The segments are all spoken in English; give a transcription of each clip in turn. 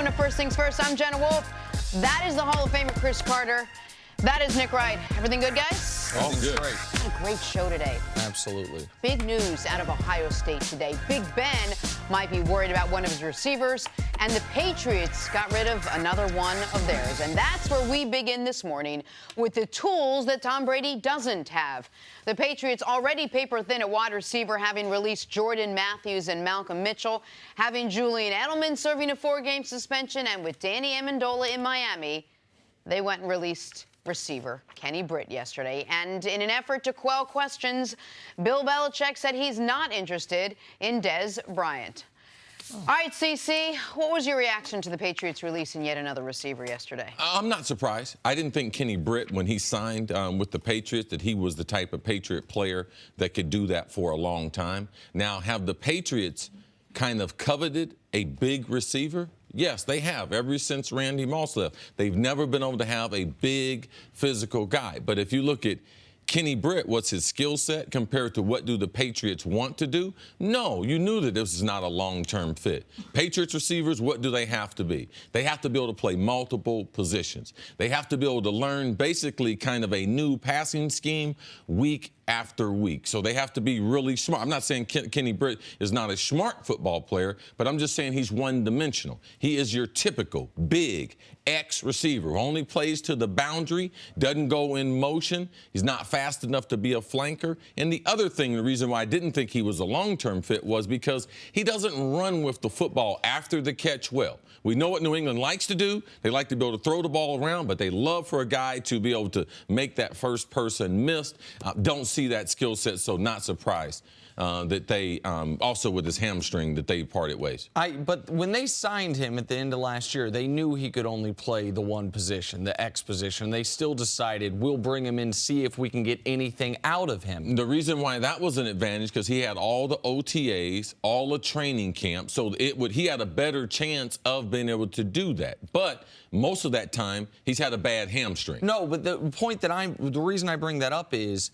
Welcome to First Things First. I'm Jenna Wolfe. That is the Hall of Famer Cris Carter. That is Nick Wright. Everything good, guys? All good. Great. A great show today. Absolutely. Big news out of Ohio State today. Big Ben might be worried about one of his receivers, and the Patriots got rid of another one of theirs. And that's where we begin this morning with the tools that Tom Brady doesn't have. The Patriots already paper thin at wide receiver, having released Jordan Matthews and Malcolm Mitchell, having Julian Edelman serving a 4-game suspension, and with Danny Amendola in Miami, they went and released receiver Kenny Britt yesterday. And in an effort to quell questions, Bill Belichick said he's not interested in Dez Bryant. All right, CC, what was your reaction to the Patriots releasing yet another receiver yesterday? I'm not surprised. I didn't think Kenny Britt, when he signed with the Patriots, that he was the type of Patriot player that could do that for a long time. Now, have the Patriots kind of coveted a big receiver? Yes, they have. Ever since Randy Moss left, they've never been able to have a big physical guy. But if you look at Kenny Britt, what's his skill set compared to what do the Patriots want to do? No, you knew that this is not a long-term fit. Patriots receivers, what do they have to be? They have to be able to play multiple positions. They have to be able to learn basically kind of a new passing scheme week after week. So they have to be really smart. I'm not saying Kenny Britt is not a smart football player, but I'm just saying he's one-dimensional. He is your typical big X receiver who only plays to the boundary, doesn't go in motion. He's not fast enough to be a flanker. And the other thing, the reason why I didn't think he was a long-term fit was because he doesn't run with the football after the catch well. We know what New England likes to do. They like to be able to throw the ball around, but they love for a guy to be able to make that first person miss. Don't see that skill set, so not surprised that they, also with his hamstring, that they parted ways. But when they signed him at the end of last year, they knew he could only play the one position, the X position. They still decided, we'll bring him in, see if we can get anything out of him. The reason why that was an advantage, because he had all the OTAs, all the training camp, so he had a better chance of being able to do that. But most of that time, he's had a bad hamstring. No, but the reason I bring that up is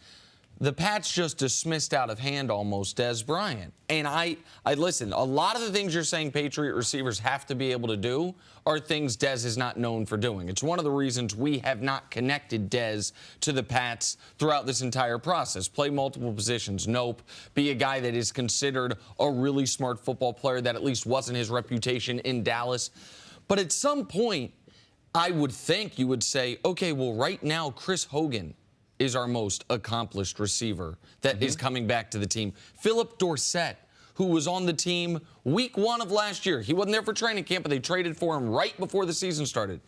the Pats just dismissed out of hand almost Dez Bryant. And I listen, a lot of the things you're saying Patriot receivers have to be able to do are things Dez is not known for doing. It's one of the reasons we have not connected Dez to the Pats throughout this entire process. Play multiple positions, nope. Be a guy that is considered a really smart football player that at least wasn't his reputation in Dallas. But at some point, I would think you would say, okay, well, right now, Chris Hogan is our most accomplished receiver that is coming back to the team. Philip Dorsett, who was on the team week 1 of last year. He wasn't there for training camp, but they traded for him right before the season started.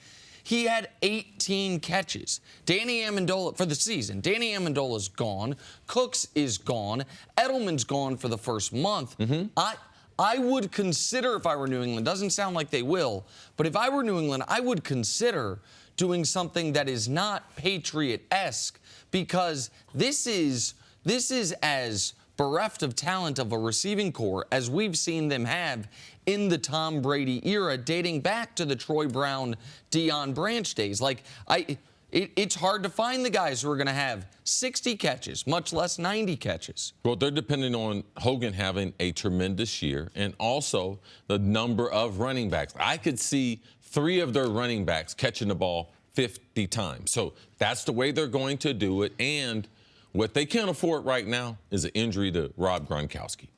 He had 18 catches. Danny Amendola for the season. Danny Amendola's gone. Cooks is gone. Edelman's gone for the first month. I would consider, if I were New England, doesn't sound like they will, but if I were New England, I would consider doing something that is not Patriot-esque, because this is as bereft of talent of a receiving core as we've seen them have in the Tom Brady era, dating back to the Troy Brown, Deion Branch days. Like, it's hard to find the guys who are going to have 60 catches, much less 90 catches. Well, they're depending on Hogan having a tremendous year and also the number of running backs. I could see 3 of their running backs catching the ball 50 times. So that's the way they're going to do it. And what they can't afford right now is an injury to Rob Gronkowski.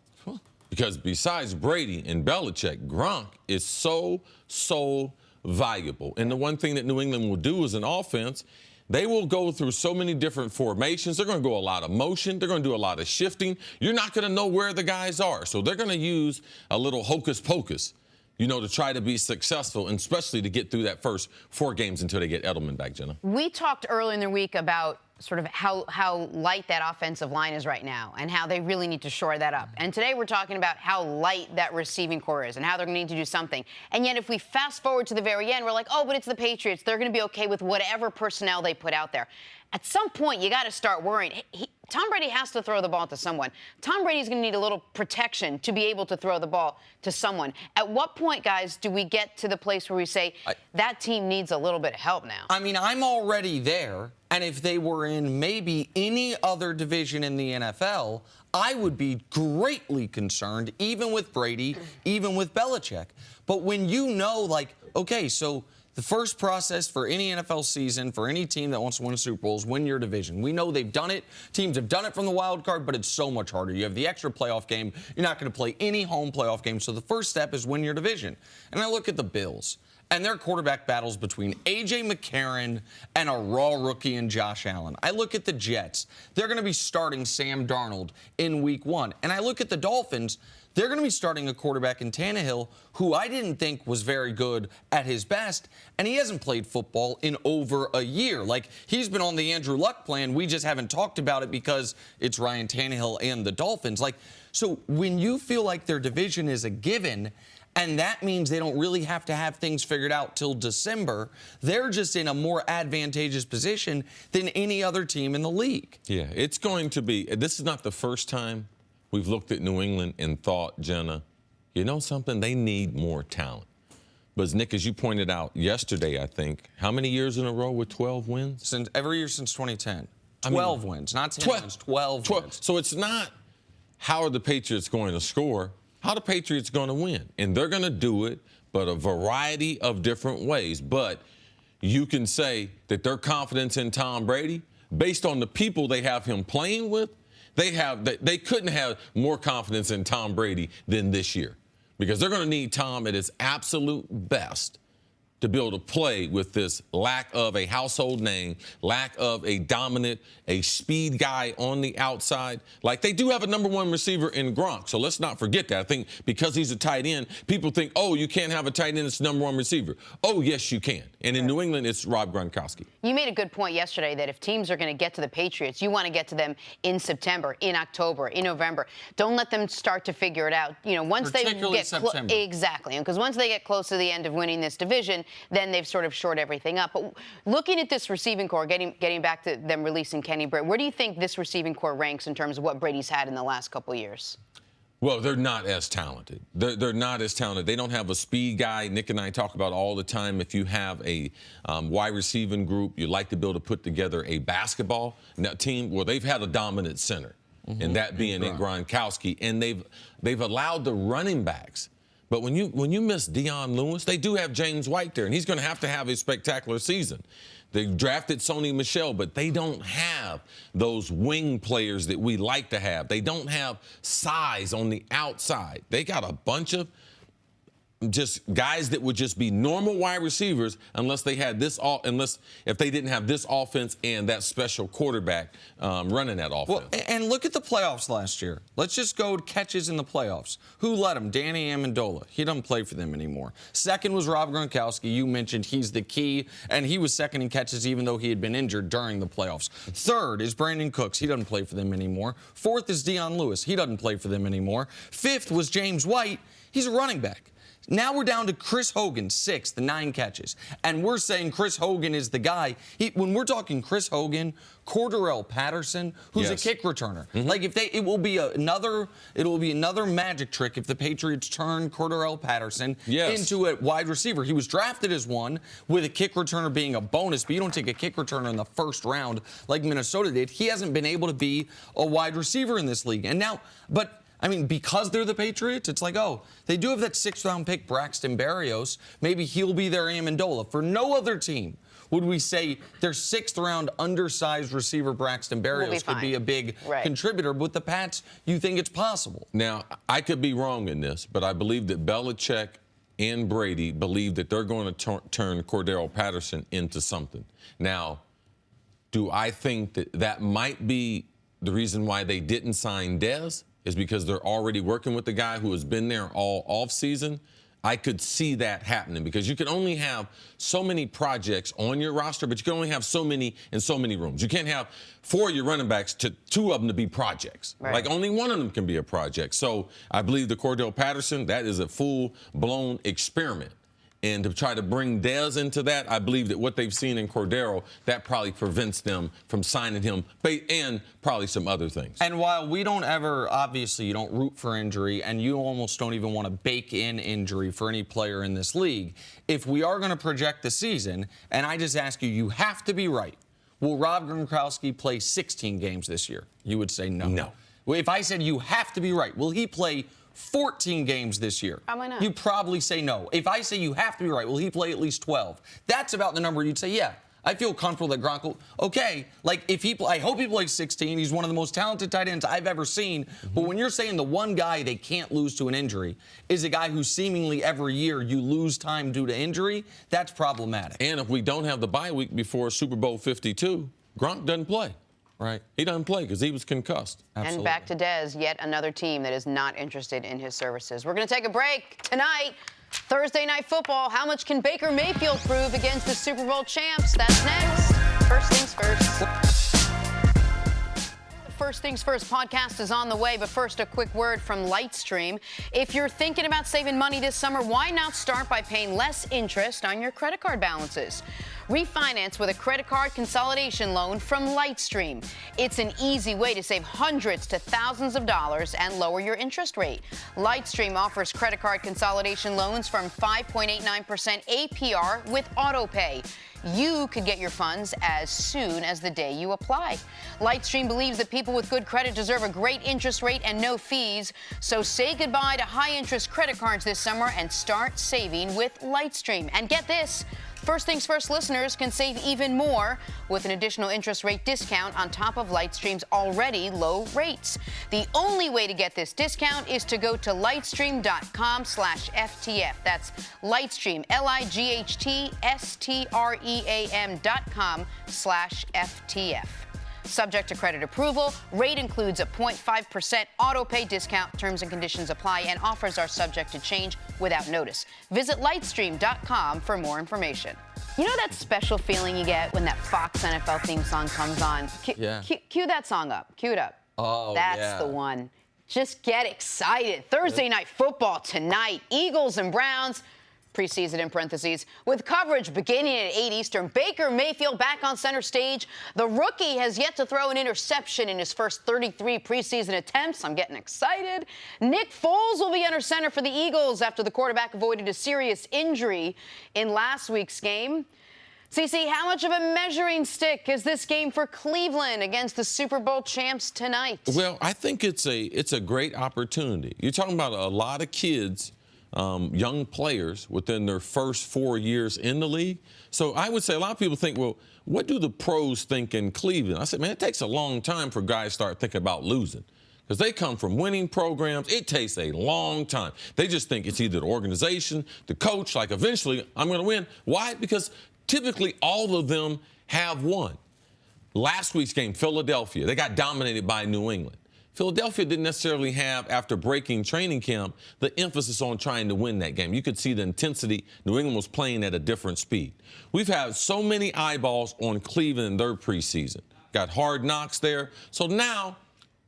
Because besides Brady and Belichick, Gronk is so valuable. And the one thing that New England will do as an offense, they will go through so many different formations. They're going to go a lot of motion. They're going to do a lot of shifting. You're not going to know where the guys are. So they're going to use a little hocus pocus, you know, to try to be successful, and especially to get through that first 4 games until they get Edelman back, Jenna. We talked earlier in the week about sort of how light that offensive line is right now and how they really need to shore that up. And today we're talking about how light that receiving core is and how they're going to need to do something. And yet if we fast forward to the very end, we're like, oh, but it's the Patriots. They're going to be okay with whatever personnel they put out there. At some point, you got to start worrying. Tom Brady has to throw the ball to someone. Tom Brady's going to need a little protection to be able to throw the ball to someone. At what point, guys, do we get to the place where we say that team needs a little bit of help now? I mean, I'm already there. And if they were in maybe any other division in the NFL, I would be greatly concerned, even with Brady, even with Belichick. But when you know, like, okay, so the first process for any NFL season, for any team that wants to win a Super Bowl, is win your division. We know they've done it. Teams have done it from the wild card, but it's so much harder. You have the extra playoff game. You're not going to play any home playoff games. So the first step is win your division. And I look at the Bills and their quarterback battles between A.J. McCarron and a raw rookie in Josh Allen. I look at the Jets. They're going to be starting Sam Darnold in week 1. And I look at the Dolphins. They're going to be starting a quarterback in Tannehill who I didn't think was very good at his best, and he hasn't played football in over a year. Like, he's been on the Andrew Luck plan. We just haven't talked about it because it's Ryan Tannehill and the Dolphins. Like, so when you feel like their division is a given, and that means they don't really have to have things figured out till December, they're just in a more advantageous position than any other team in the league. Yeah, it's going to be. This is not the first time we've looked at New England and thought, Jenna, you know something? They need more talent. But, Nick, as you pointed out yesterday, I think, how many years in a row with 12 wins? Every year since 2010. 12 wins, not 10 wins, 12 wins. So it's not how are the Patriots going to score, how are the Patriots going to win? And they're going to do it, but a variety of different ways. But you can say that their confidence in Tom Brady, based on the people they have him playing with, they couldn't have more confidence in Tom Brady than this year, because they're going to need Tom at his absolute best to be able to play with this lack of a household name, lack of a dominant, a speed guy on the outside. Like, they do have a number 1 receiver in Gronk, so let's not forget that. I think because he's a tight end, people think, oh, you can't have a tight end that's number 1 receiver. Oh, yes, you can. And in New England, it's Rob Gronkowski. You made a good point yesterday that if teams are going to get to the Patriots, you want to get to them in September, in October, in November. Don't let them start to figure it out. You know, once they get September. Exactly, because once they get close to the end of winning this division, then they've sort of shored everything up. But looking at this receiving core, getting back to them releasing Kenny Britt, where do you think this receiving core ranks in terms of what Brady's had in the last couple of years? Well, they're not as talented. They're not as talented. They don't have a speed guy. Nick and I talk about all the time, if you have a wide receiving group, you'd like to be able to put together a basketball team. Well, they've had a dominant center, and that being in Gronkowski. And they've allowed the running backs. But when you miss Dion Lewis, they do have James White there, and he's going to have a spectacular season. They drafted Sony Michel, but they don't have those wing players that we like to have. They don't have size on the outside. They got a bunch of just guys that would just be normal wide receivers if they didn't have this offense and that special quarterback running that offense. Well, and look at the playoffs last year. Let's just go to catches in the playoffs. Who led them? Danny Amendola. He doesn't play for them anymore. Second was Rob Gronkowski. You mentioned he's the key, and he was second in catches even though he had been injured during the playoffs. Third is Brandon Cooks. He doesn't play for them anymore. Fourth is Dion Lewis. He doesn't play for them anymore. Fifth was James White. He's a running back. Now we're down to Chris Hogan, 6th, 9 catches. And we're saying Chris Hogan is the guy. When we're talking Chris Hogan, Cordarrelle Patterson, who's a kick returner. Like, it will be another magic trick if the Patriots turn Cordarrelle Patterson into a wide receiver. He was drafted as one, with a kick returner being a bonus, but you don't take a kick returner in the first round like Minnesota did. He hasn't been able to be a wide receiver in this league. And now, I mean, because they're the Patriots, it's like, oh, they do have that 6th-round pick, Braxton Berrios. Maybe he'll be their Amendola. For no other team would we say their 6th-round undersized receiver, Braxton Berrios, could be a big contributor. But with the Pats, you think it's possible. Now, I could be wrong in this, but I believe that Belichick and Brady believe that they're going to turn Cordarrelle Patterson into something. Now, do I think that might be the reason why they didn't sign Dez? Is because they're already working with the guy who has been there all offseason? I could see that happening, because you can only have so many projects on your roster, but you can only have so many in so many rooms. You can't have 4 of your running backs to 2 of them to be projects. Like, only 1 of them can be a project. So I believe the Cordarrelle Patterson, that is a full-blown experiment. And to try to bring Dez into that, I believe that what they've seen in Cordarrelle, that probably prevents them from signing him, and probably some other things. And while we don't ever, obviously, you don't root for injury, and you almost don't even want to bake in injury for any player in this league, if we are going to project the season, and I just ask you, you have to be right, will Rob Gronkowski play 16 games this year? You would say no. No. Well, if I said you have to be right, will he play 14 games this year. Probably not. You'd probably say no. If I say you have to be right, will he play at least 12? That's about the number you'd say, yeah. I feel comfortable that Gronk will, okay, like if I hope he plays 16. He's one of the most talented tight ends I've ever seen. But when you're saying the one guy they can't lose to an injury is a guy who seemingly every year you lose time due to injury, that's problematic. And if we don't have the bye week before Super Bowl 52, Gronk doesn't play. Right. He doesn't play because he was concussed. Absolutely. And back to Dez, yet another team that is not interested in his services. We're going to take a break tonight. Thursday Night Football. How much can Baker Mayfield prove against the Super Bowl champs? That's next. First things first. First Things First podcast is on the way, but first a quick word from Lightstream. If you're thinking about saving money this summer, why not start by paying less interest on your credit card balances? Refinance with a credit card consolidation loan from Lightstream. It's an easy way to save hundreds to thousands of dollars and lower your interest rate. Lightstream offers credit card consolidation loans from 5.89% APR with AutoPay. You could get your funds as soon as the day you apply. Lightstream believes that people with good credit deserve a great interest rate and no fees. So say goodbye to high-interest credit cards this summer and start saving with Lightstream. And get this. First Things First listeners can save even more with an additional interest rate discount on top of Lightstream's already low rates. The only way to get this discount is to go to lightstream.com/FTF. That's Lightstream, lightstream.com/FTF. Subject to credit approval. Rate includes a 0.5% auto pay discount. Terms and conditions apply, and offers are subject to change without notice. Visit lightstream.com for more information. You know that special feeling you get when that Fox NFL theme song comes on? Cue that song up. Cue it up. Oh, That's the one. Just get excited. Thursday Night Football tonight. Eagles and Browns. Preseason in parentheses, with coverage beginning at 8 Eastern. Baker Mayfield back on center stage. The rookie has yet to throw an interception in his first 33 preseason attempts. I'm getting excited. Nick Foles will be under center for the Eagles after the quarterback avoided a serious injury in last week's game. CC, how much of a measuring stick is this game for Cleveland against the Super Bowl champs tonight? Well, I think it's a great opportunity. You're talking about a lot of kids, young players within their first 4 years in the league. So I would say a lot of people think, well, what do the pros think in Cleveland? I said, man, it takes a long time for guys to start thinking about losing because they come from winning programs. It takes a long time. They just think it's either the organization, the coach, like eventually I'm going to win. Why? Because typically all of them have won. Last week's game, Philadelphia, they got dominated by New England. Philadelphia didn't necessarily have, after breaking training camp, the emphasis on trying to win that game. You could see the intensity. New England was playing at a different speed. We've had so many eyeballs on Cleveland in their preseason. Got Hard Knocks there. So now,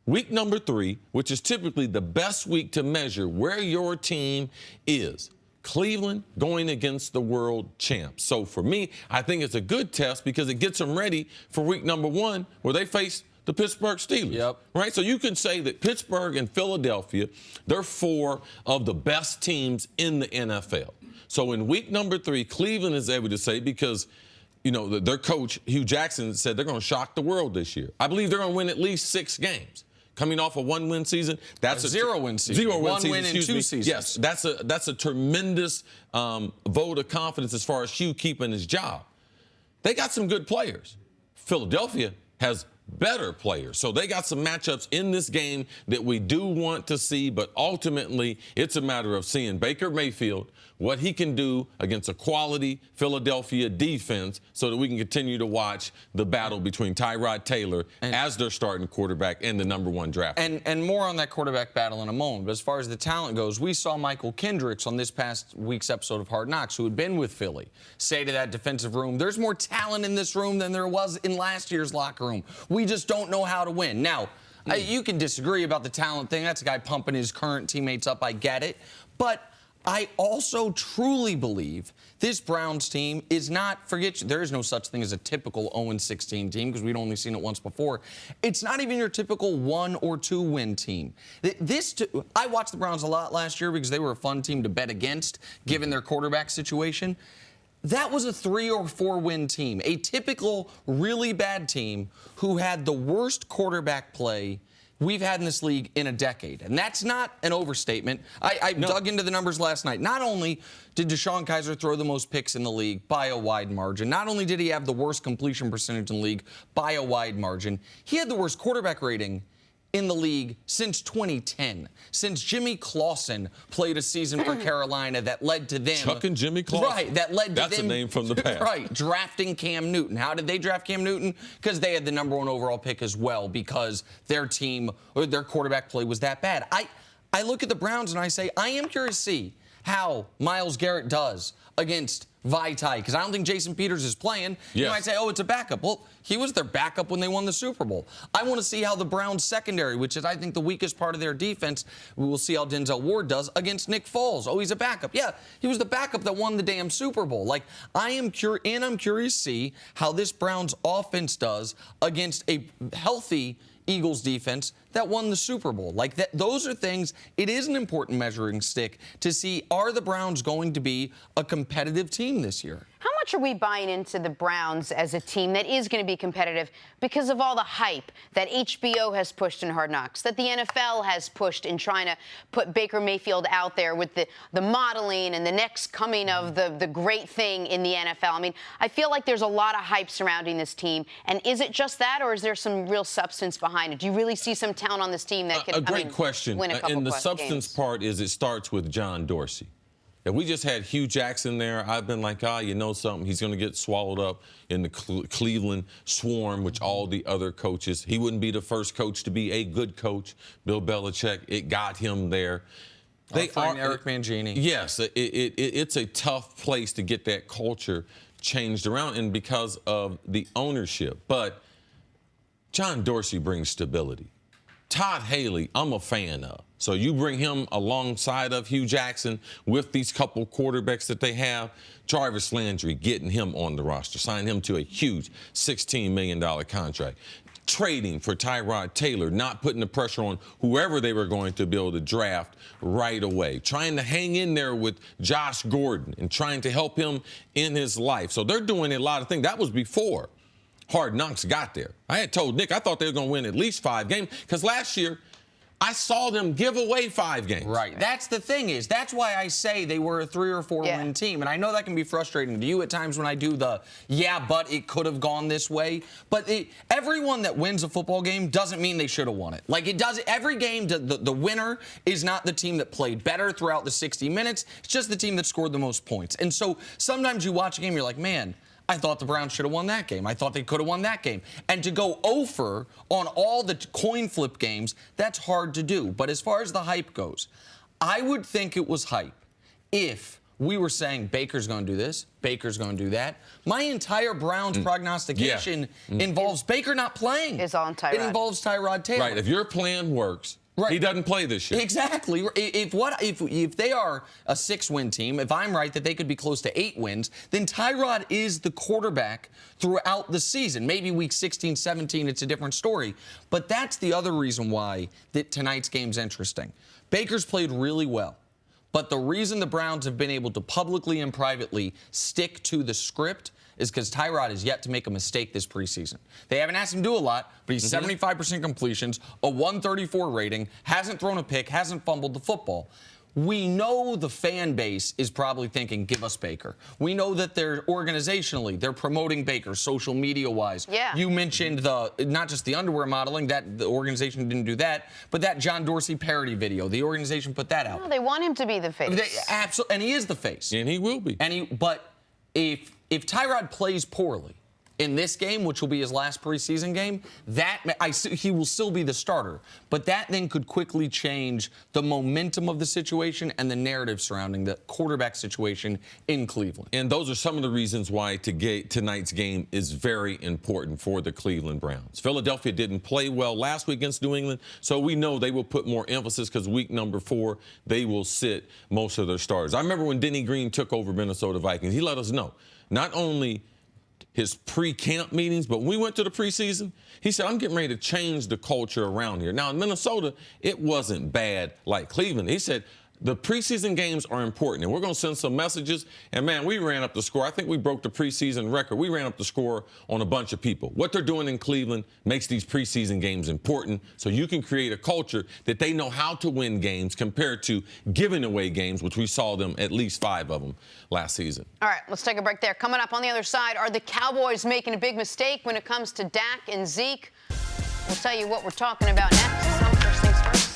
week number 3, which is typically the best week to measure where your team is. Cleveland going against the world champs. So for me, I think it's a good test because it gets them ready for week number 1 where they face the Pittsburgh Steelers. Yep. Right? So you can say that Pittsburgh and Philadelphia, they're 4 of the best teams in the NFL. So in week number 3, Cleveland is able to say, because, you know, their coach, Hugh Jackson, said they're going to shock the world this year. I believe they're going to win at least 6 games. Coming off a 1-win season, that's a 0-win season. 0-win season, win in 2 seasons. Yes, that's a tremendous vote of confidence as far as Hugh keeping his job. They got some good players. Philadelphia has better players. So they got some matchups in this game that we do want to see, but ultimately it's a matter of seeing Baker Mayfield, what he can do against a quality Philadelphia defense so that we can continue to watch the battle between Tyrod Taylor as their starting quarterback and the number 1 draft. And more on that quarterback battle in a moment. But as far as the talent goes, we saw Michael Kendricks on this past week's episode of Hard Knocks, who had been with Philly, say to that defensive room, there's more talent in this room than there was in last year's locker room. We just don't know how to win. Now, you can disagree about the talent thing. That's a guy pumping his current teammates up. I get it. But I also truly believe this Browns team is not, there is no such thing as a typical 0-16 team because we'd only seen it once before. It's not even your typical 1 or 2 win team. I watched the Browns a lot last year because they were a fun team to bet against given their quarterback situation. That was a 3 or 4 win team, a typical really bad team who had the worst quarterback play we've had in this league in a decade. And that's not an overstatement. I dug into the numbers last night. Not only did DeShone Kizer throw the most picks in the league by a wide margin, not only did he have the worst completion percentage in the league by a wide margin, he had the worst quarterback rating in the league since 2010, since Jimmy Clausen played a season for Carolina that led to them. Chuck and Jimmy Clausen. Right, that led to them. That's a name from the past. Right, drafting Cam Newton. How did they draft Cam Newton? Because they had the #1 overall pick as well, because their team or their quarterback play was that bad. I look at the Browns and I say, I am curious to see how Myles Garrett does against Vaitai, because I don't think Jason Peters is playing. Yes. You might say, oh, it's a backup. Well, he was their backup when they won the Super Bowl. I want to see how the Browns secondary, which is, I think, the weakest part of their defense, we will see how Denzel Ward does against Nick Foles. Oh, he's a backup. Yeah, he was the backup that won the damn Super Bowl. Like, I'm curious to see how this Browns offense does against a healthy Eagles defense that won the Super Bowl. Like, that, those are things, it is an important measuring stick to see, are the Browns going to be a competitive team this year? How much are we buying into the Browns as a team that is going to be competitive because of all the hype that HBO has pushed in Hard Knocks, that the NFL has pushed in trying to put Baker Mayfield out there with the modeling and the next coming of the great thing in the NFL? I mean, I feel like there's a lot of hype surrounding this team. And is it just that, or is there some real substance behind it? Do you really see some talent on this team that could question. Win a couple and the substance games? part is it starts with John Dorsey. If we just had Hugh Jackson there, I've been like, you know something, he's going to get swallowed up in the Cleveland swarm, which all the other coaches. He wouldn't be the first coach to be a good coach. Bill Belichick, it got him there. They find Eric Mangini. Yes, it's a tough place to get that culture changed around, and because of the ownership. But John Dorsey brings stability. Todd Haley, I'm a fan of. So you bring him alongside of Hugh Jackson with these couple quarterbacks that they have. Jarvis Landry, getting him on the roster, signing him to a huge $16 million contract. Trading for Tyrod Taylor, not putting the pressure on whoever they were going to be able to draft right away. Trying to hang in there with Josh Gordon and trying to help him in his life. So they're doing a lot of things. That was before Hard Knocks got there. I had told Nick I thought they were going to win at least 5 games, because last year I saw them give away 5 games. Right. That's the thing is, that's why I say they were a 3 or 4 win team. And I know that can be frustrating to you at times when I do the, but it could have gone this way. But everyone that wins a football game doesn't mean they should have won it. Like, it does, every game, the winner is not the team that played better throughout the 60 minutes. It's just the team that scored the most points. And so sometimes you watch a game, you're like, man, I thought the Browns should have won that game. I thought they could have won that game. And to go over on all the coin flip games, that's hard to do. But as far as the hype goes, I would think it was hype if we were saying Baker's going to do this, Baker's going to do that. My entire Browns prognostication involves Baker not playing. It's on Tyrod. It involves Tyrod Taylor. Right. If your plan works, right, he doesn't play this year. Exactly. If they are a 6-win team, if I'm right that they could be close to 8 wins, then Tyrod is the quarterback throughout the season. Maybe week 16, 17, it's a different story. But that's the other reason why that tonight's game's interesting. Baker's played really well. But the reason the Browns have been able to publicly and privately stick to the script is because Tyrod is yet to make a mistake this preseason. They haven't asked him to do a lot, but he's 75% completions, a 134 rating, hasn't thrown a pick, hasn't fumbled the football. We know the fan base is probably thinking, give us Baker. We know that they're organizationally, they're promoting Baker, social media-wise. Yeah. You mentioned not just the underwear modeling, that the organization didn't do that, but that John Dorsey parody video, the organization put that out. No, they want him to be the face. Absolutely, and he is the face. And he will be. But if Tyrod plays poorly in this game, which will be his last preseason game, he will still be the starter. But that then could quickly change the momentum of the situation and the narrative surrounding the quarterback situation in Cleveland. And those are some of the reasons why tonight's game is very important for the Cleveland Browns. Philadelphia didn't play well last week against New England, so we know they will put more emphasis because week number 4, they will sit most of their starters. I remember when Denny Green took over Minnesota Vikings, he let us know not only his pre-camp meetings, but when we went to the preseason, he said, I'm getting ready to change the culture around here. Now, in Minnesota, it wasn't bad like Cleveland. He said, The preseason games are important, and we're going to send some messages. And, man, we ran up the score. I think we broke the preseason record. We ran up the score on a bunch of people. What they're doing in Cleveland makes these preseason games important, so you can create a culture that they know how to win games compared to giving away games, which we saw them at least 5 of them last season. All right, let's take a break there. Coming up on the other side, are the Cowboys making a big mistake when it comes to Dak and Zeke? We'll tell you what we're talking about next. Some first things first.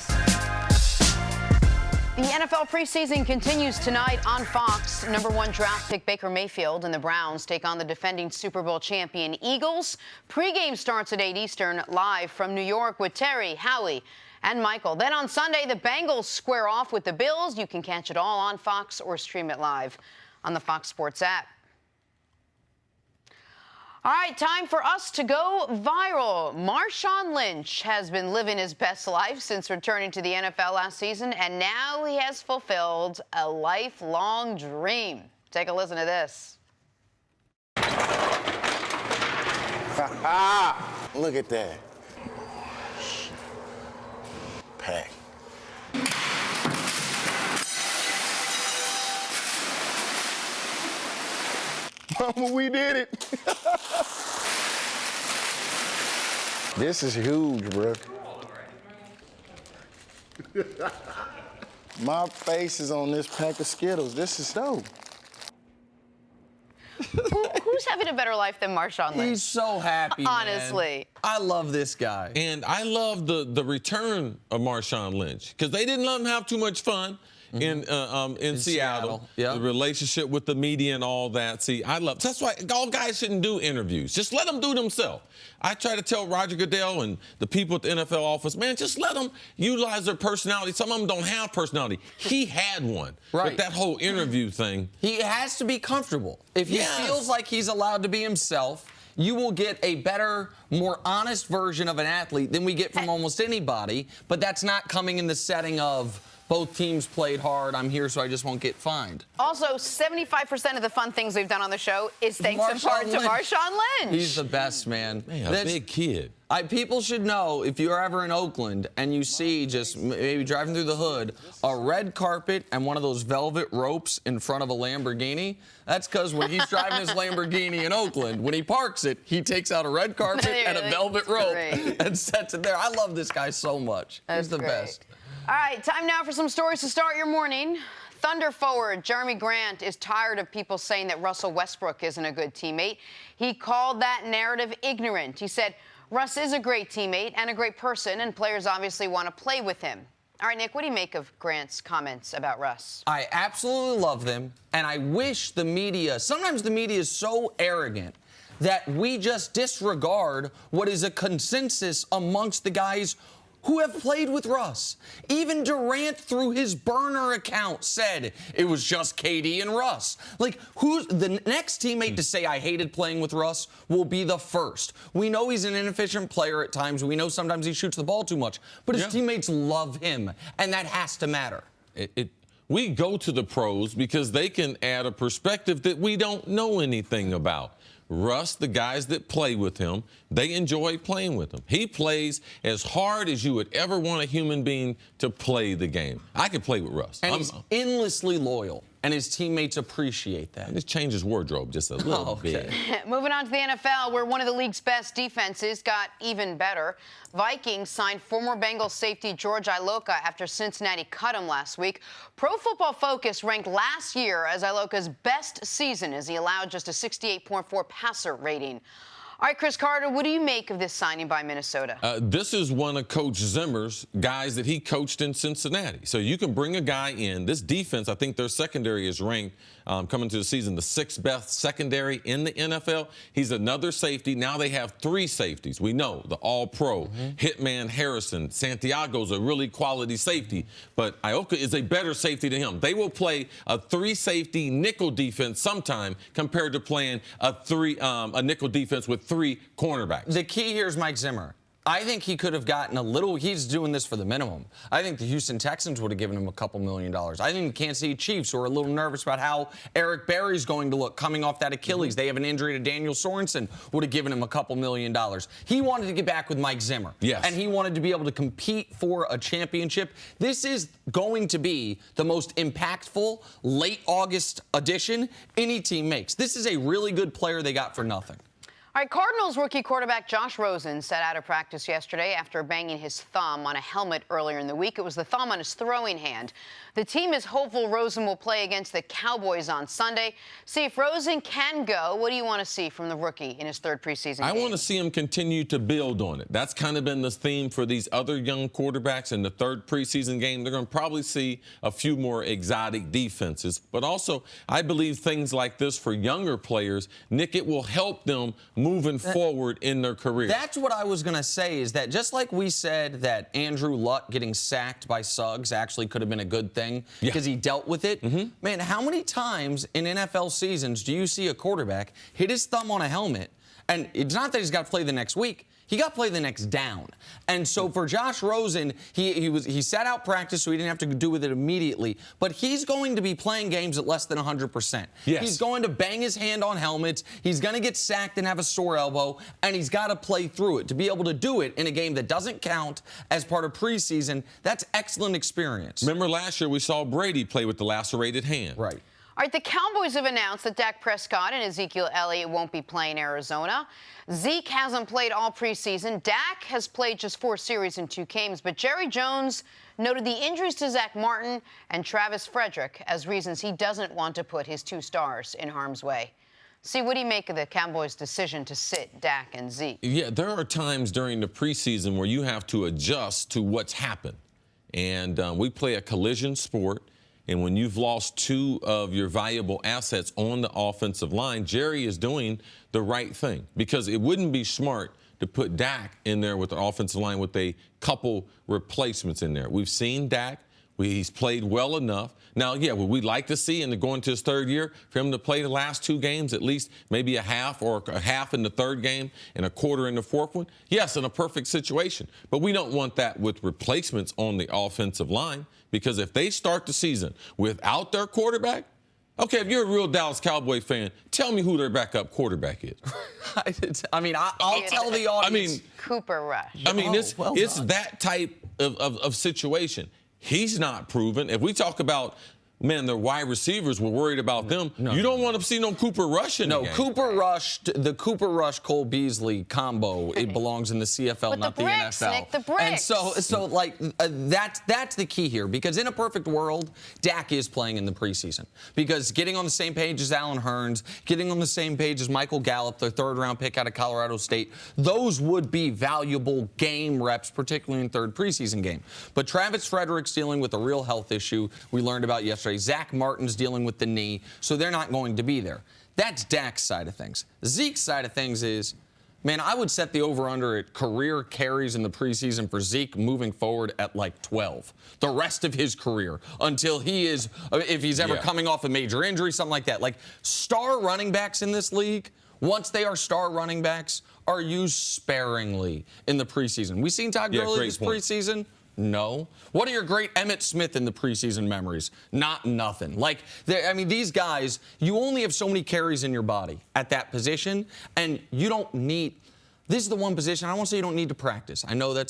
The NFL preseason continues tonight on Fox. Number 1 draft pick Baker Mayfield and the Browns take on the defending Super Bowl champion Eagles. Pre-game starts at 8 Eastern, live from New York with Terry, Howie, and Michael. Then on Sunday, the Bengals square off with the Bills. You can catch it all on Fox or stream it live on the Fox Sports app. All right, time for us to go viral. Marshawn Lynch has been living his best life since returning to the NFL last season, and now he has fulfilled a lifelong dream. Take a listen to this. Look at that. Pack. Mama, we did it. This is huge, bro. My face is on this pack of Skittles. This is dope. Who's having a better life than Marshawn Lynch? He's so happy, honestly. Man. I love this guy. And I love the return of Marshawn Lynch because they didn't let him have too much fun. In Seattle. Yeah. The relationship with the media and all that. See, that's why all guys shouldn't do interviews. Just let them do themselves. I try to tell Roger Goodell and the people at the NFL office, man, just let them utilize their personality. Some of them don't have personality. He had one. Right. But that whole interview thing. He has to be comfortable. If he feels like he's allowed to be himself, you will get a better, more honest version of an athlete than we get from almost anybody. But that's not coming in the setting of both teams played hard. I'm here, so I just won't get fined. Also, 75% of the fun things we've done on the show is thanks in part to Marshawn Lynch. He's the best, man. Man, a big kid. People should know, if you're ever in Oakland and you see, just maybe driving through the hood, a red carpet and one of those velvet ropes in front of a Lamborghini, that's because when he's driving his Lamborghini in Oakland, when he parks it, he takes out a red carpet and a velvet rope and sets it there. I love this guy so much. He's the best. All right, time now for some stories to start your morning. Thunder forward Jeremy Grant is tired of people saying that Russell Westbrook isn't a good teammate. He called that narrative ignorant. He said, Russ is a great teammate and a great person, and players obviously want to play with him. All right, Nick, what do you make of Grant's comments about Russ? I absolutely love them, and I wish the media, sometimes the media is so arrogant that we just disregard what is a consensus amongst the guys who have played with Russ. Even Durant, through his burner account, said it was just KD and Russ. Like, who's the next teammate to say I hated playing with Russ will be the first. We know he's an inefficient player at times. We know sometimes he shoots the ball too much. But his teammates love him, and that has to matter. We go to the pros because they can add a perspective that we don't know anything about. Russ, the guys that play with him, they enjoy playing with him. He plays as hard as you would ever want a human being to play the game. I could play with Russ. And he's endlessly loyal, and his teammates appreciate that. Just change his wardrobe just a little bit. Moving on to the NFL, where one of the league's best defenses got even better. Vikings signed former Bengals safety George Iloka after Cincinnati cut him last week. Pro Football Focus ranked last year as Iloka's best season as he allowed just a 68.4 passer rating. All right, Chris Carter, what do you make of this signing by Minnesota? This is one of Coach Zimmer's guys that he coached in Cincinnati. So you can bring a guy in. This defense, I think their secondary is ranked coming to the season the 6th best secondary in the NFL. He's another safety. Now they have 3 safeties. We know the All-Pro, Hitman Harrison. Santiago's a really quality safety, but Iloka is a better safety than him. They will play a 3-safety nickel defense sometime compared to playing a nickel defense with 3 cornerbacks. The key here is Mike Zimmer. I think he could have gotten a little. He's doing this for the minimum. I think the Houston Texans would have given him a couple $1 million. I think the Kansas City Chiefs, who are a little nervous about how Eric Berry's going to look coming off that Achilles. They have an injury to Daniel Sorensen, would have given him a couple $1 million. He wanted to get back with Mike Zimmer. Yes. And he wanted to be able to compete for a championship. This is going to be the most impactful late August addition any team makes. This is a really good player they got for nothing. All right, Cardinals rookie quarterback Josh Rosen sat out of practice yesterday after banging his thumb on a helmet earlier in the week. It was the thumb on his throwing hand. The team is hopeful Rosen will play against the Cowboys on Sunday. See if Rosen can go. What do you want to see from the rookie in his third preseason game? I want to see him continue to build on it. That's kind of been the theme for these other young quarterbacks in the third preseason game. They're going to probably see a few more exotic defenses. But also, I believe things like this for younger players, Nick, it will help them moving forward in their career. That's what I was going to say, is that just like we said that Andrew Luck getting sacked by Suggs actually could have been a good thing because he dealt with it. Man, how many times in NFL seasons do you see a quarterback hit his thumb on a helmet, and it's not that he's got to play the next week. He got to play the next down. And so for Josh Rosen, he sat out practice, so he didn't have to do with it immediately. But he's going to be playing games at less than 100%. Yes. He's going to bang his hand on helmets. He's going to get sacked and have a sore elbow, and he's got to play through it. To be able to do it in a game that doesn't count as part of preseason, that's excellent experience. Remember last year we saw Brady play with the lacerated hand. Right. All right, the Cowboys have announced that Dak Prescott and Ezekiel Elliott won't be playing Arizona. Zeke hasn't played all preseason. Dak has played just 4 series in 2 games. But Jerry Jones noted the injuries to Zach Martin and Travis Frederick as reasons he doesn't want to put his 2 stars in harm's way. See, what do you make of the Cowboys' decision to sit Dak and Zeke? Yeah, there are times during the preseason where you have to adjust to what's happened. And we play a collision sport. And when you've lost 2 of your valuable assets on the offensive line, Jerry is doing the right thing, because it wouldn't be smart to put Dak in there with the offensive line with a couple replacements in there. We've seen Dak. He's played well enough. Now, yeah, would we like to see, and going to his 3rd year, for him to play the last 2 games, at least maybe a half, or a half in the 3rd game and a quarter in the 4th one? Yes, in a perfect situation. But we don't want that with replacements on the offensive line, because if they start the season without their quarterback, okay, if you're a real Dallas Cowboy fan, tell me who their backup quarterback is. I mean, I'll tell the audience. I mean, Cooper Rush. I mean, it's done. that type of situation. He's not proven. If we talk about, man, their wide receivers, we're worried about them. You don't want to see no Cooper Rush in the game. The Cooper Rush, Cole Beasley combo, it belongs in the CFL, With not the bricks, the NFL. Nick, the bricks. And so like that's the key here, because in a perfect world, Dak is playing in the preseason, because getting on the same page as Allen Hurns, getting on the same page as Michael Gallup, their 3rd-round pick out of Colorado State, those would be valuable game reps, particularly in 3rd preseason game. But Travis Frederick's dealing with a real health issue we learned about yesterday. Zach Martin's dealing with the knee, so they're not going to be there. That's Dak's side of things. Zeke's side of things is, man, I would set the over-under at career carries in the preseason for Zeke moving forward at like 12. The rest of his career, until he is, if he's ever coming off a major injury, something like that. Like, star running backs in this league, once they are star running backs, are used sparingly in the preseason. We seen Todd Gurley this preseason. No. What are your great Emmitt Smith in the preseason memories? Not nothing. Like, I mean, these guys, you only have so many carries in your body at that position, and you don't need. This is the one position, I won't say you don't need to practice. I know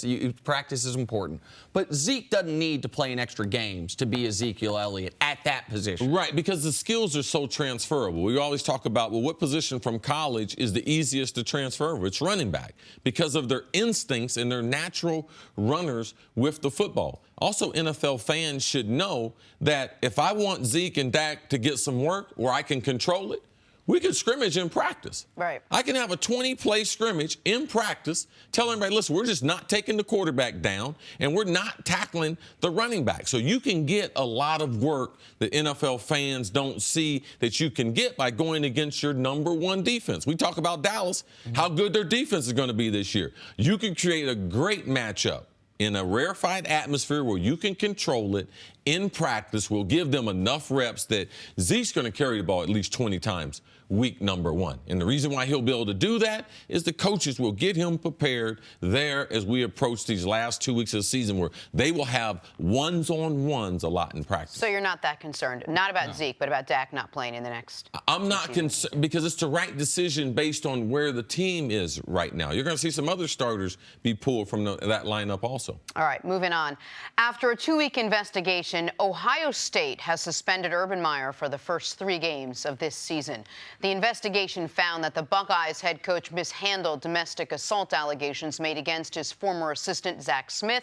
practice is important. But Zeke doesn't need to play in extra games to be Ezekiel Elliott at that position. Right, because the skills are so transferable. We always talk about, well, what position from college is the easiest to transfer over? It's running back, because of their instincts and their natural runners with the football. Also, NFL fans should know that if I want Zeke and Dak to get some work where I can control it, we can scrimmage in practice. Right. I can have a 20-play scrimmage in practice, tell everybody, listen, we're just not taking the quarterback down, and we're not tackling the running back. So you can get a lot of work that NFL fans don't see that you can get by going against your #1 defense. We talk about Dallas, how good their defense is going to be this year. You can create a great matchup in a rarefied atmosphere where you can control it in practice. Will give them enough reps that Zeke's going to carry the ball at least 20 times week number 1. And the reason why he'll be able to do that is the coaches will get him prepared there as we approach these last 2 weeks of the season, where they will have ones-on-ones a lot in practice. So you're not that concerned, not about Zeke, but about Dak not playing in the next. I'm not concerned because it's the right decision based on where the team is right now. You're going to see some other starters be pulled from that lineup also. All right, moving on. After a 2-week investigation, Ohio State has suspended Urban Meyer for the first 3 games of this season. The investigation found that the Buckeyes head coach mishandled domestic assault allegations made against his former assistant, Zach Smith.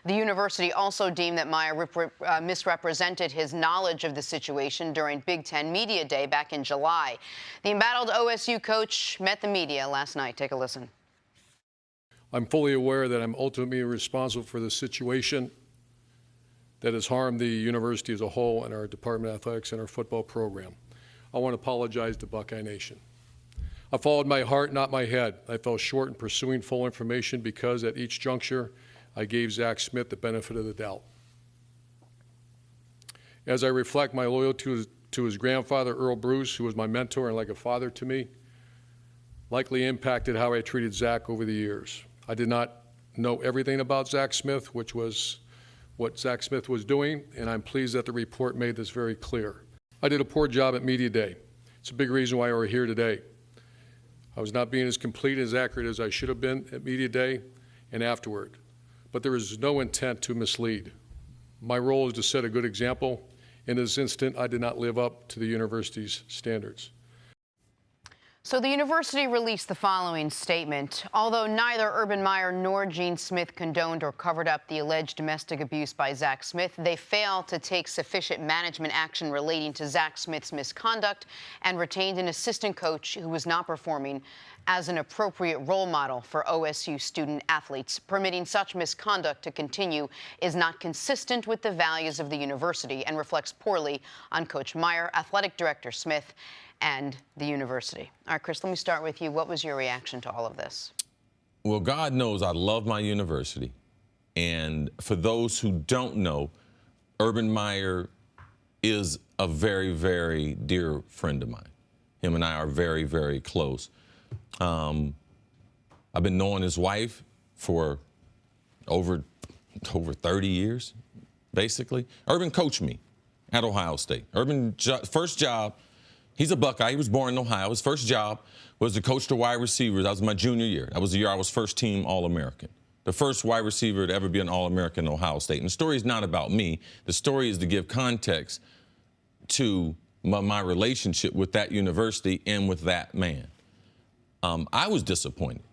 The university also deemed that Meyer misrepresented his knowledge of the situation during Big Ten Media Day back in July. The embattled OSU coach met the media last night. Take a listen. I'm fully aware that I'm ultimately responsible for the situation that has harmed the university as a whole and our Department of Athletics and our football program. I want to apologize to Buckeye Nation. I followed my heart, not my head. I fell short in pursuing full information because at each juncture, I gave Zach Smith the benefit of the doubt. As I reflect my loyalty to his grandfather, Earl Bruce, who was my mentor and like a father to me, likely impacted how I treated Zach over the years. I did not know everything about Zach Smith, which was what Zach Smith was doing, and I'm pleased that the report made this very clear. I did a poor job at Media Day. It's a big reason why we're here today. I was not being as complete, as accurate as I should have been at Media Day and afterward, but there is no intent to mislead. My role is to set a good example. In this instant, I did not live up to the university's standards. So the university released the following statement. Although neither Urban Meyer nor Gene Smith condoned or covered up the alleged domestic abuse by Zach Smith, they failed to take sufficient management action relating to Zach Smith's misconduct and retained an assistant coach who was not performing as an appropriate role model for OSU student athletes. Permitting such misconduct to continue is not consistent with the values of the university and reflects poorly on Coach Meyer, athletic director Smith, and the university. All right, Cris, let me start with you. What was your reaction to all of this? Well, God knows I love my university. And for those who don't know, Urban Meyer is a very, very dear friend of mine. Him and I are very, very close. I've been knowing his wife for over 30 years, basically. Urban coached me at Ohio State. Urban, first job, he's a Buckeye. He was born in Ohio. His first job was to coach the wide receivers. That was my junior year. That was the year I was first team All-American. The first wide receiver to ever be an All-American in Ohio State. And the story is not about me. The story is to give context to my relationship with that university and with that man. I was disappointed.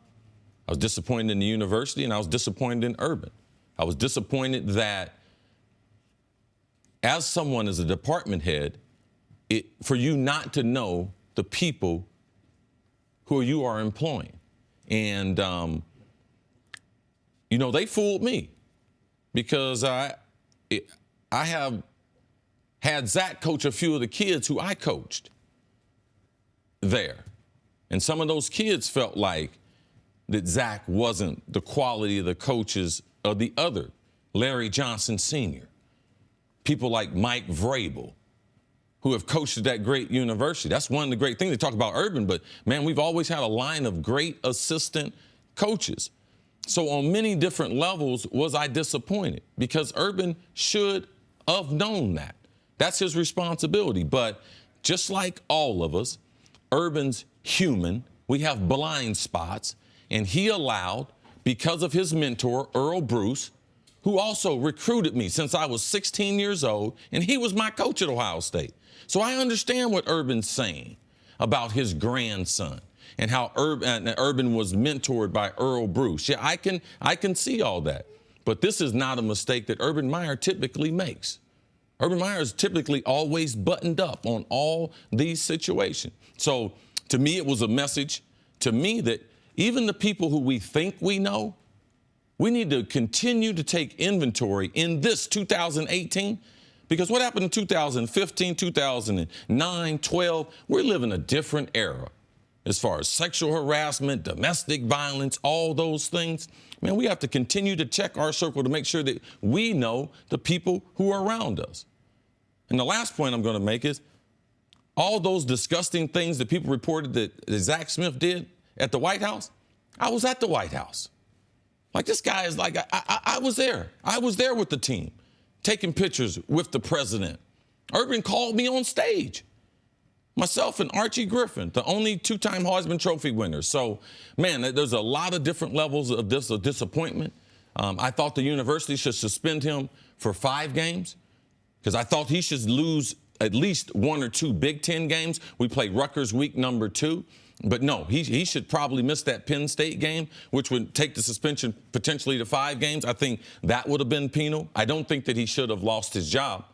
I was disappointed in the university, and I was disappointed in Urban. I was disappointed that as someone, as a department head, for you not to know the people who you are employing. And, you know, they fooled me because I have had Zach coach a few of the kids who I coached there. And some of those kids felt like that Zach wasn't the quality of the coaches of the other, Larry Johnson Sr., people like Mike Vrabel, who have coached at that great university. That's one of the great things. They talk about Urban, but, man, we've always had a line of great assistant coaches. So on many different levels was I disappointed because Urban should have known that. That's his responsibility. But just like all of us, Urban's human. We have blind spots. And he allowed, because of his mentor, Earl Bruce, who also recruited me since I was 16 years old, and he was my coach at Ohio State. So I understand what Urban's saying about his grandson and how Urban was mentored by Earl Bruce. Yeah, I can see all that. But this is not a mistake that Urban Meyer typically makes. Urban Meyer is typically always buttoned up on all these situations. So to me, it was a message to me that even the people who we think we know, we need to continue to take inventory in this 2018, because what happened in 2015, 2009, 12, we're living a different era as far as sexual harassment, domestic violence, all those things. Man, we have to continue to check our circle to make sure that we know the people who are around us. And the last point I'm going to make is all those disgusting things that people reported that Zach Smith did at the White House, I was at the White House. Like, this guy is like, I was there. I was there with the team, taking pictures with the president. Urban called me on stage. Myself and Archie Griffin, the only two-time Heisman Trophy winners. So, man, there's a lot of different levels of disappointment. I thought the university should suspend him for 5 games because I thought he should lose at least 1 or 2 Big Ten games. We played Rutgers week number 2. But no, he should probably miss that Penn State game, which would take the suspension potentially to 5 games. I think that would have been penal. I don't think that he should have lost his job.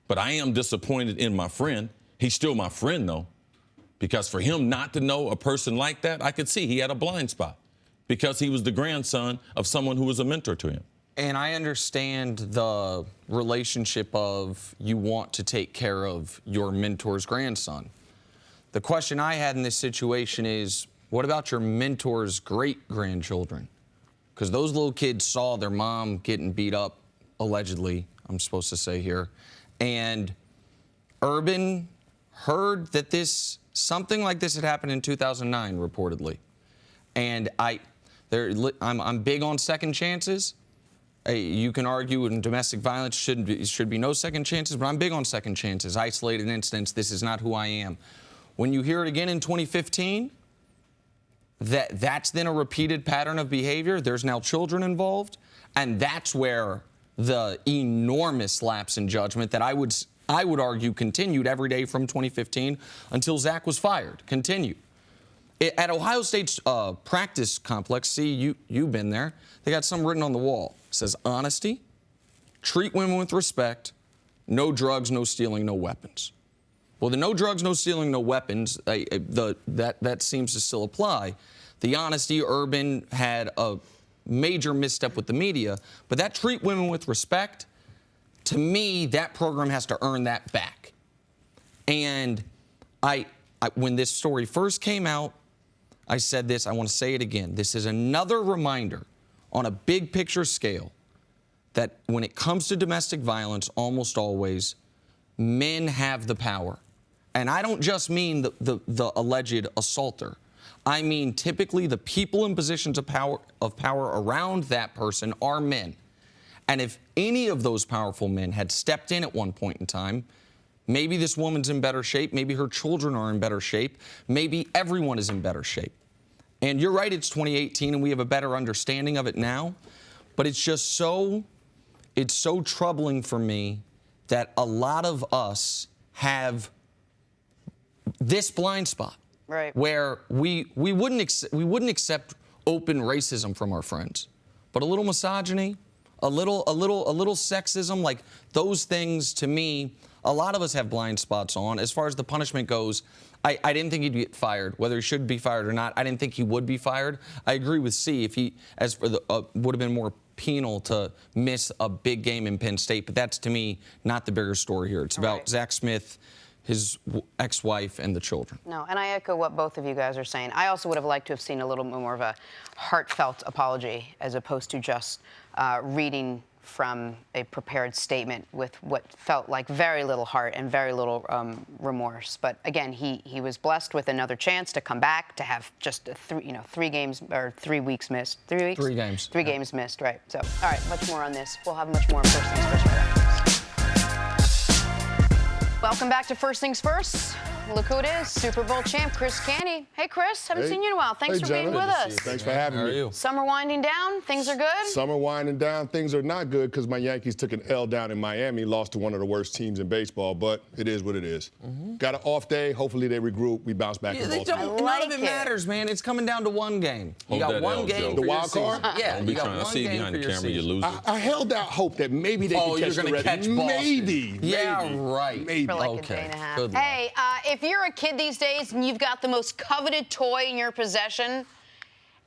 But I am disappointed in my friend. He's still my friend, though, because for him not to know a person like that, I could see he had a blind spot because he was the grandson of someone who was a mentor to him. And I understand the relationship of you want to take care of your mentor's grandson. The question I had in this situation is, what about your mentor's great-grandchildren? Because those little kids saw their mom getting beat up, allegedly, I'm supposed to say here, and Urban heard that something like this had happened in 2009, reportedly. And I'm big on second chances. You can argue in domestic violence should be no second chances, but I'm big on second chances. Isolated incidents, this is not who I am. When you hear it again in 2015, that's then a repeated pattern of behavior. There's now children involved, and that's where the enormous lapse in judgment that I would argue continued every day from 2015 until Zach was fired. Continued. At Ohio State's practice complex, see, you've been there, they got something written on the wall. It says honesty, treat women with respect, no drugs, no stealing, no weapons. Well, the no drugs, no stealing, no weapons, that seems to still apply. The honesty, Urban had a major misstep with the media, but that treat women with respect, to me, that program has to earn that back. And when this story first came out, I said this, I want to say it again. This is another reminder on a big picture scale that when it comes to domestic violence, almost always, men have the power. And I don't just mean the alleged assaulter. I mean typically the people in positions of power around that person are men. And if any of those powerful men had stepped in at one point in time, maybe this woman's in better shape, maybe her children are in better shape, maybe everyone is in better shape. And you're right, it's 2018 and we have a better understanding of it now, but it's just it's so troubling for me that a lot of us have this blind spot, right, where we wouldn't accept open racism from our friends, but a little misogyny, a little sexism, like those things, to me, a lot of us have blind spots on. As far as the punishment goes, I didn't think he'd get fired. Whether he should be fired or not, I didn't think he would be fired. I agree with C. If he, as for the, would have been more penal to miss a big game in Penn State, but that's, to me, not the bigger story here. It's about Zach Smith, his ex-wife, and the children. No, and I echo what both of you guys are saying. I also would have liked to have seen a little more of a heartfelt apology as opposed to just reading from a prepared statement with what felt like very little heart and very little remorse. But again, he was blessed with another chance to come back, to have just 3 games or 3 weeks missed. 3 weeks? 3 games. 3 games missed, right. So, all right, much more on this. We'll have much more on First Things First right after this. Welcome back to First Things First. Look who it is, Super Bowl champ, Cris Canty. Hey, Chris, haven't seen you in a while. Thanks for being with us. Thanks for having me. Summer winding down, things are good? Summer winding down, things are not good because my Yankees took an L down in Miami, lost to one of the worst teams in baseball, but it is what it is. Got an off day, hopefully they regroup, we bounce back in Baltimore. None of it matters, man. It's coming down to one game. You got one game for the wild card? Yeah, Don't be trying to see behind the camera, you lose. I held out hope that maybe they could catch the Reds. Catch maybe. Yeah, right. Maybe. For like a day and a half. Hey, if you're a kid these days and you've got the most coveted toy in your possession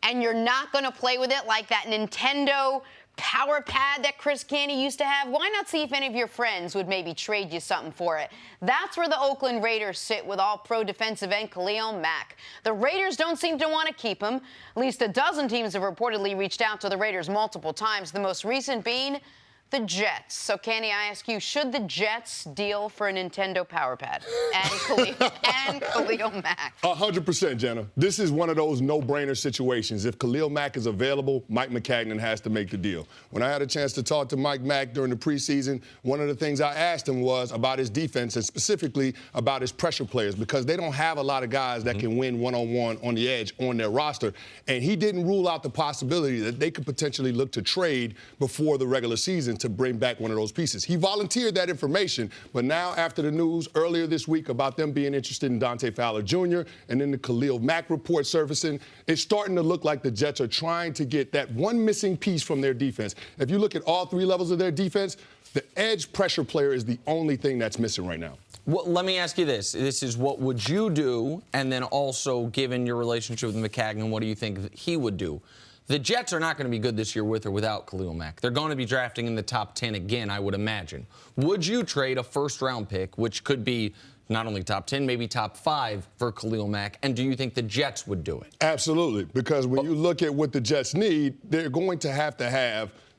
and you're not going to play with it, like that Nintendo Power Pad that Cris Canty used to have, why not see if any of your friends would maybe trade you something for it? That's where the Oakland Raiders sit with all-pro defensive end Khalil Mack. The Raiders don't seem to want to keep him. At least a dozen teams have reportedly reached out to the Raiders multiple times, the most recent being the Jets. So, Candy, I ask you, should the Jets deal for a Nintendo Power Pad and Khalil Mack? 100%, Jenna. This is one of those no-brainer situations. If Khalil Mack is available, Mike Maccagnan has to make the deal. When I had a chance to talk to Mike Mack during the preseason, one of the things I asked him was about his defense and specifically about his pressure players, because they don't have a lot of guys that can win one-on-one on the edge on their roster. And he didn't rule out the possibility that they could potentially look to trade before the regular season to bring back one of those pieces. He volunteered that information, but now after the news earlier this week about them being interested in Dante Fowler Jr. and then the Khalil Mack report surfacing, it's starting to look like the Jets are trying to get that one missing piece from their defense. If you look at all three levels of their defense, the edge pressure player is the only thing that's missing right now. Well, let me ask you this. This is what would you do, and then also, given your relationship with Maccagnan, what do you think that he would do? The Jets are not going to be good this year with or without Khalil Mack. They're going to be drafting in the top 10 again, I would imagine. Would you trade a first-round pick, which could be not only top 10, maybe top 5 for Khalil Mack, and do you think the Jets would do it? Absolutely, because when you look at what the Jets need, they're going to have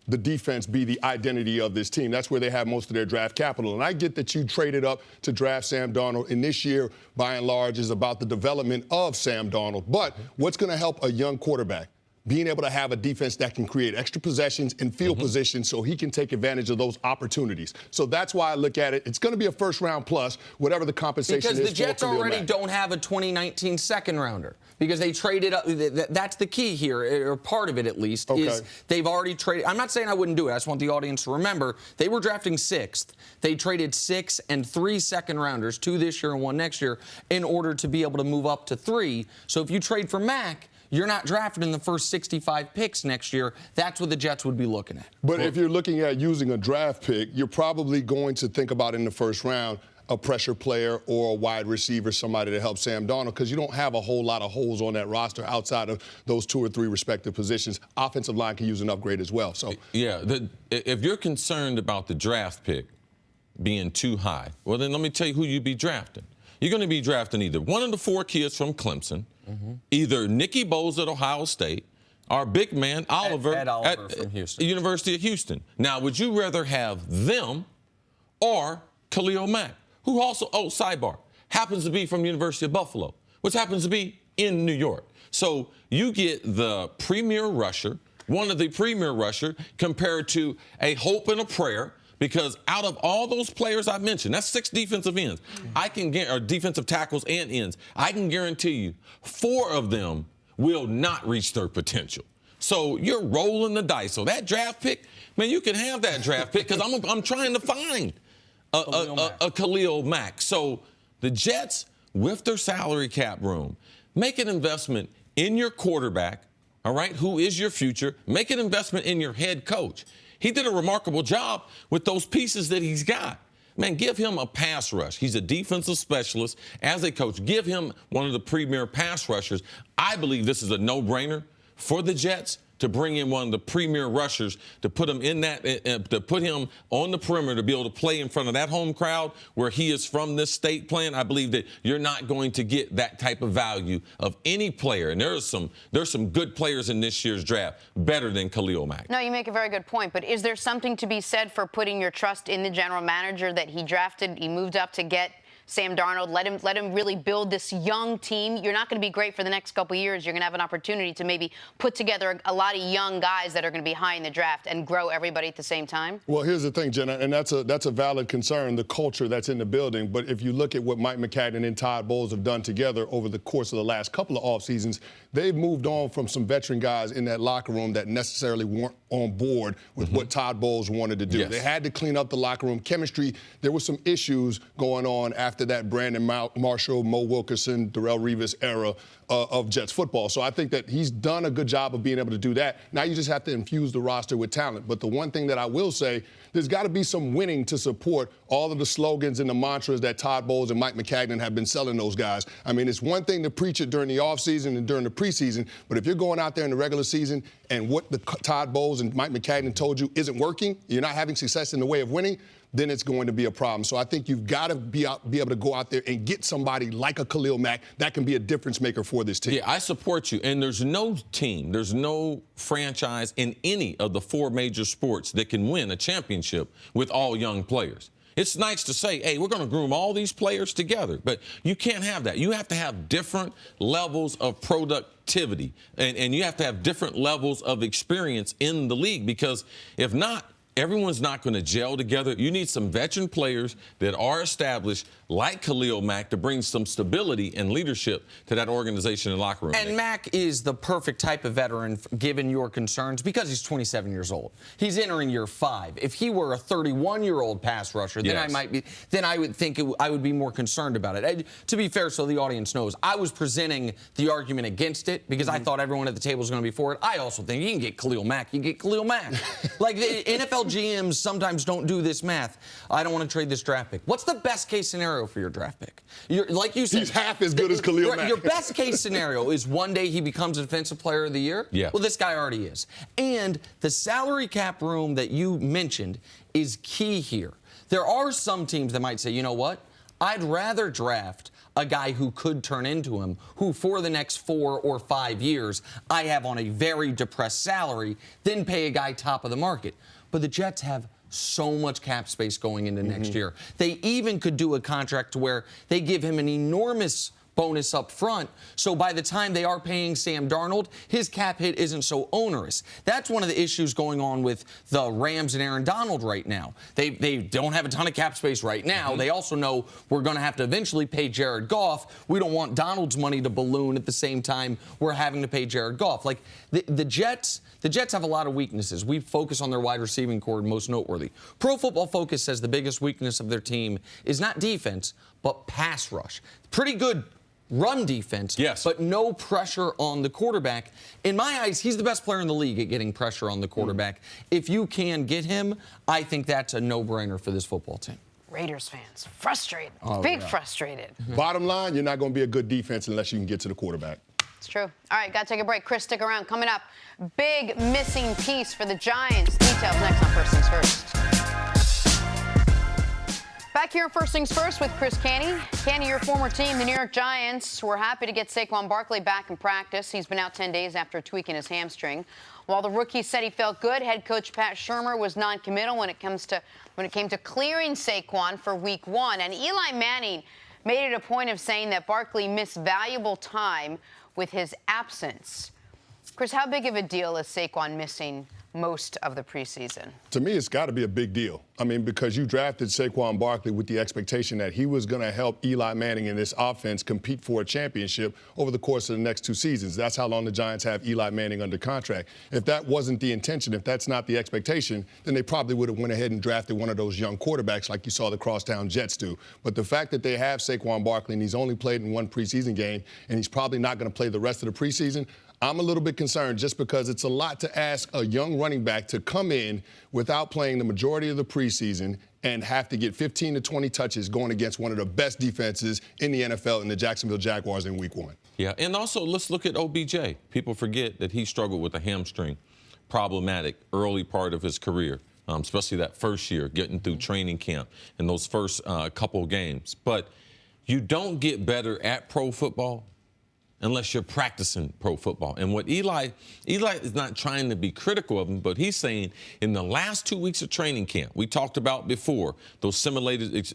the defense be the identity of this team. That's where they have most of their draft capital. And I get that you traded up to draft Sam Darnold, and this year, by and large, is about the development of Sam Darnold. But what's going to help a young quarterback? Being able to have a defense that can create extra possessions and field position so he can take advantage of those opportunities. So that's why I look at it. It's going to be a first-round plus, whatever the compensation is. Because the Jets already don't have a 2019 second-rounder. Because they traded up. That's the key here, or part of it at least, is they've already traded. I'm not saying I wouldn't do it. I just want the audience to remember they were drafting 6th. They traded 6 and 3 second-rounders, 2 this year and 1 next year, in order to be able to move up to 3. So if you trade for Mack, you're not drafted in the first 65 picks next year. That's what the Jets would be looking at. But if you're looking at using a draft pick, you're probably going to think about in the first round a pressure player or a wide receiver, somebody to help Sam Darnold, because you don't have a whole lot of holes on that roster outside of those 2 or 3 respective positions. Offensive line can use an upgrade as well. So yeah, if you're concerned about the draft pick being too high, well, then let me tell you who you'd be drafting. You're going to be drafting either one of the 4 kids from Clemson, either Nicky Bosa at Ohio State, or big man Oliver at from Houston. University of Houston. Now, would you rather have them or Khalil Mack, who also, sidebar, happens to be from University of Buffalo, which happens to be in New York? So you get the premier rusher, one of the premier rusher, compared to a hope and a prayer. Because out of all those players I mentioned, that's 6 defensive ends, or defensive tackles and ends, I can guarantee you 4 of them will not reach their potential. So you're rolling the dice. So that draft pick, man, you can have that draft pick because I'm trying to find a Khalil Mack. So the Jets, with their salary cap room, make an investment in your quarterback, all right, who is your future. Make an investment in your head coach. He did a remarkable job with those pieces that he's got. Man, give him a pass rush. He's a defensive specialist. As a coach, give him one of the premier pass rushers. I believe this is a no-brainer for the Jets to bring in one of the premier rushers, to put him in that, to put him on the perimeter to be able to play in front of that home crowd where he is from this state playing. I believe that you're not going to get that type of value of any player. And there's some good players in this year's draft, better than Khalil Mack. No, you make a very good point. But is there something to be said for putting your trust in the general manager that he drafted, he moved up to get Sam Darnold, let him really build this young team? You're not going to be great for the next couple of years. You're going to have an opportunity to maybe put together a lot of young guys that are going to be high in the draft and grow everybody at the same time. Well, here's the thing, Jenna, and that's a valid concern, the culture that's in the building. But if you look at what Mike Maccagnan and Todd Bowles have done together over the course of the last couple of off seasons, they've moved on from some veteran guys in that locker room that necessarily weren't on board with what Todd Bowles wanted to do. Yes. They had to clean up the locker room chemistry. There were some issues going on after that Brandon Marshall, Mo Wilkerson, Darrelle Revis era of Jets football. So I think that he's done a good job of being able to do that. Now you just have to infuse the roster with talent. But the one thing that I will say, there's got to be some winning to support all of the slogans and the mantras that Todd Bowles and Mike Maccagnan have been selling those guys. I mean, it's one thing to preach it during the offseason and during the preseason, but if you're going out there in the regular season and what the Todd Bowles knows and Mike McCagnon told you isn't working, you're not having success in the way of winning, then it's going to be a problem. So I think you've got to be able to go out there and get somebody like a Khalil Mack that can be a difference maker for this team. Yeah, I support you. And there's no team, there's no franchise in any of the 4 major sports that can win a championship with all young players. It's nice to say, hey, we're going to groom all these players together, but you can't have that. You have to have different levels of productivity, and you have to have different levels of experience in the league, because if not, everyone's not going to gel together. You need some veteran players that are established, like Khalil Mack, to bring some stability and leadership to that organization and locker room. And Mack is the perfect type of veteran, given your concerns, because he's 27 years old. He's entering year 5. If he were a 31-year-old pass rusher, then I would think I would be more concerned about it. To be fair, so the audience knows, I was presenting the argument against it because I thought everyone at the table was going to be for it. I also think you can get Khalil Mack. You get Khalil Mack. Like, the NFL GMs sometimes don't do this math. I don't want to trade this draft pick. What's the best case scenario for your draft pick? Like you said, he's half as good as Khalil Mack. Your best case scenario is one day he becomes a defensive player of the year. Yeah. Well, this guy already is. And the salary cap room that you mentioned is key here. There are some teams that might say, you know what? I'd rather draft a guy who could turn into him, who for the next 4 or 5 years I have on a very depressed salary, than pay a guy top of the market. But the Jets have so much cap space going into next year. They even could do a contract to where they give him an enormous bonus up front, so by the time they are paying Sam Darnold, his cap hit isn't so onerous. That's one of the issues going on with the Rams and Aaron Donald right now. They don't have a ton of cap space right now. They also know we're going to have to eventually pay Jared Goff. We don't want Donald's money to balloon at the same time we're having to pay Jared Goff. Like, the Jets have a lot of weaknesses. We focus on their wide receiving core, most noteworthy. Pro Football Focus says the biggest weakness of their team is not defense, but pass rush. Pretty good run defense, yes, but no pressure on the quarterback. In my eyes, he's the best player in the league at getting pressure on the quarterback. If you can get him, I think that's a no-brainer for this football team. Raiders fans, frustrated, frustrated. Bottom line, you're not going to be a good defense unless you can get to the quarterback. It's true. All right, got to take a break. Cris, stick around. Coming up, big missing piece for the Giants. Details next on First Things First. Back here on First Things First with Chris Canty. Canty, your former team, the New York Giants, were happy to get Saquon Barkley back in practice. He's been out 10 days after tweaking his hamstring. While the rookie said he felt good, head coach Pat Shurmur was non-committal when it came to clearing Saquon for Week 1. And Eli Manning made it a point of saying that Barkley missed valuable time with his absence. Chris, how big of a deal is Saquon missing most of the preseason? To me, it's got to be a big deal. I mean, because you drafted Saquon Barkley with the expectation that he was going to help Eli Manning and this offense compete for a championship over the course of the next 2 seasons. That's how long the Giants have Eli Manning under contract. If that wasn't the intention, if that's not the expectation, then they probably would have went ahead and drafted one of those young quarterbacks like you saw the crosstown Jets do. But the fact that they have Saquon Barkley and he's only played in 1 preseason game and he's probably not going to play the rest of the preseason, I'm a little bit concerned just because it's a lot to ask a young running back to come in without playing the majority of the preseason and have to get 15 to 20 touches going against one of the best defenses in the NFL in the Jacksonville Jaguars in Week 1. Yeah, and also let's look at OBJ. People forget that he struggled with a hamstring, problematic early part of his career, especially that first year, getting through training camp and those first couple games. But you don't get better at pro football unless you're practicing pro football. And what Eli is not trying to be critical of him, but he's saying in the last 2 weeks of training camp, we talked about before, those simulated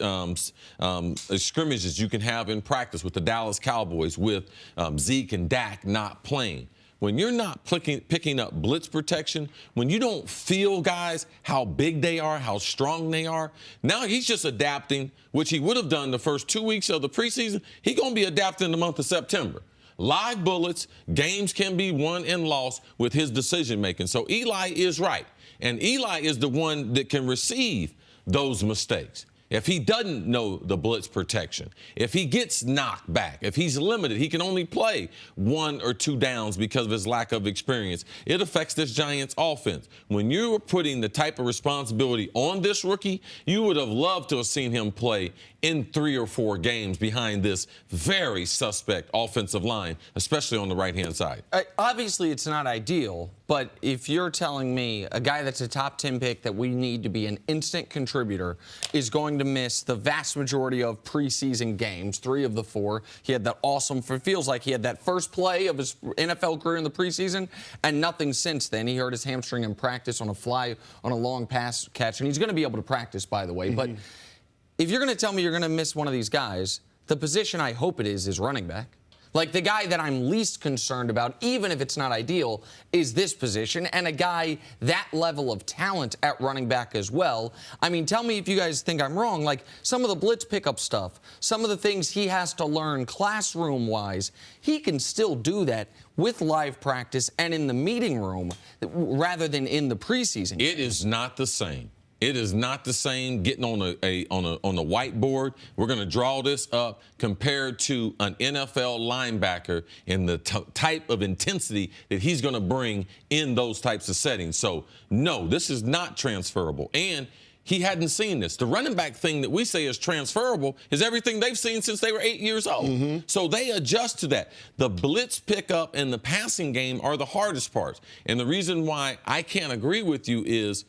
scrimmages you can have in practice with the Dallas Cowboys with Zeke and Dak not playing. When you're not picking up blitz protection, when you don't feel guys how big they are, how strong they are, now he's just adapting, which he would have done the first 2 weeks of the preseason. He's going to be adapting in the month of September. Live bullets, games can be won and lost with his decision-making. So Eli is right. And Eli is the one that can receive those mistakes. If he doesn't know the blitz protection, if he gets knocked back, if he's limited, he can only play 1 or 2 downs because of his lack of experience, it affects this Giants offense. When you're putting the type of responsibility on this rookie, you would have loved to have seen him play in 3 or 4 games behind this very suspect offensive line, especially on the right-hand side. Obviously, it's not ideal, But if you're telling me a guy that's a top 10 pick that we need to be an instant contributor is going to miss the vast majority of preseason games, 3 of the 4, he had that awesome, feels like he had that first play of his NFL career in the preseason, and nothing since then. He hurt his hamstring in practice on a long pass catch, and he's going to be able to practice, by the way. But if you're going to tell me you're going to miss one of these guys, the position I hope it is running back. Like, the guy that I'm least concerned about, even if it's not ideal, is this position, and a guy that level of talent at running back as well. I mean, tell me if you guys think I'm wrong. Like, some of the blitz pickup stuff, some of the things he has to learn classroom-wise, he can still do that with live practice and in the meeting room rather than in the preseason. It is not the same. It is not the same getting on a whiteboard. We're going to draw this up compared to an NFL linebacker and the type of intensity that he's going to bring in those types of settings. So, no, this is not transferable. And he hadn't seen this. The running back thing that we say is transferable is everything they've seen since they were 8 years old. So they adjust to that. The blitz pickup and the passing game are the hardest parts. And the reason why I can't agree with you is,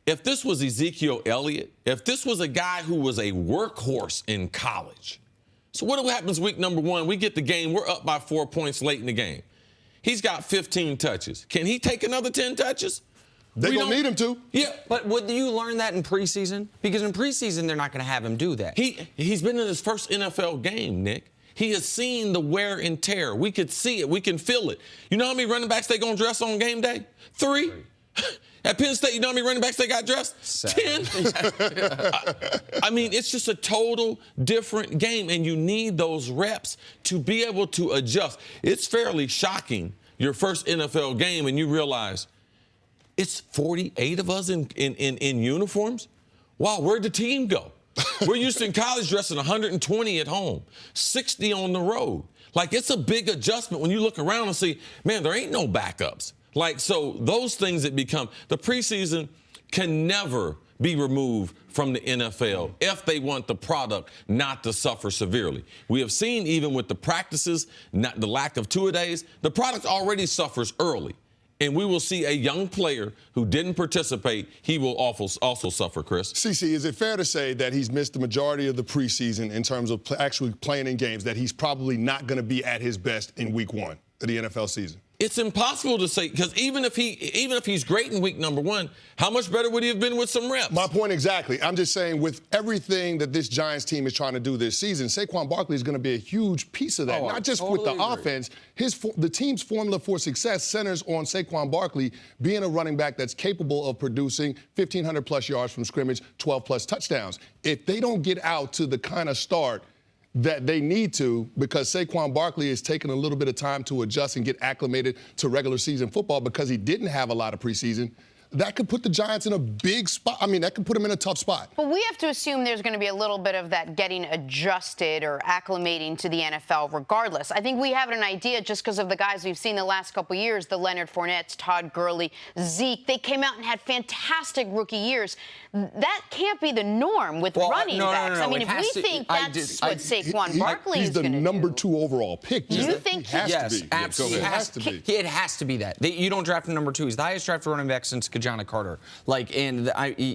if this was Ezekiel Elliott, if this was a guy who was a workhorse in college, so what happens week number 1? We get the game. We're up by 4 points late in the game. He's got 15 touches. Can he take another 10 touches? They're going to need him to. Yeah. But would you learn that in preseason? Because in preseason, they're not going to have him do that. He's been in his first NFL game, Nick. He has seen the wear and tear. We could see it. We can feel it. You know how many running backs they going to dress on game day? 3. At Penn State, you know how many running backs they got dressed? 10. I mean, it's just a total different game, and you need those reps to be able to adjust. It's fairly shocking, your first NFL game, and you realize it's 48 of us in uniforms? Wow, where'd the team go? We're used to in college dressing 120 at home, 60 on the road. Like, it's a big adjustment when you look around and see, man, there ain't no backups. Like, so those things that become the preseason can never be removed from the NFL if they want the product not to suffer severely. We have seen even with the practices, not the lack of two-a-days, the product already suffers early. And we will see a young player who didn't participate, he will also suffer, Chris. CC, is it fair to say that he's missed the majority of the preseason in terms of actually playing in games, that he's probably not going to be at his best in week 1 of the NFL season? It's impossible to say, because even if he's great in week number 1, how much better would he have been with some reps? My point exactly. I'm just saying, with everything that this Giants team is trying to do this season, Saquon Barkley is going to be a huge piece of that. Not just with the offense. The team's formula for success centers on Saquon Barkley being a running back that's capable of producing 1,500-plus yards from scrimmage, 12-plus touchdowns. If they don't get out to the kind of start that they need to, because Saquon Barkley is taking a little bit of time to adjust and get acclimated to regular season football because he didn't have a lot of preseason, that could put the Giants in a big spot. I mean, that could put them in a tough spot. But we have to assume there's going to be a little bit of that getting adjusted or acclimating to the NFL regardless. I think we have an idea just because of the guys we've seen the last couple of years, the Leonard Fournettes, Todd Gurley, Zeke. They came out and had fantastic rookie years. That can't be the norm with running backs. No. I mean, if we think that's what Saquon Barkley is going to do. He's the number 2 overall pick. You think he has to be? Absolutely. It has to be that. You don't draft him number 2. He's the highest drafted running back since Kajana Carter. Like, and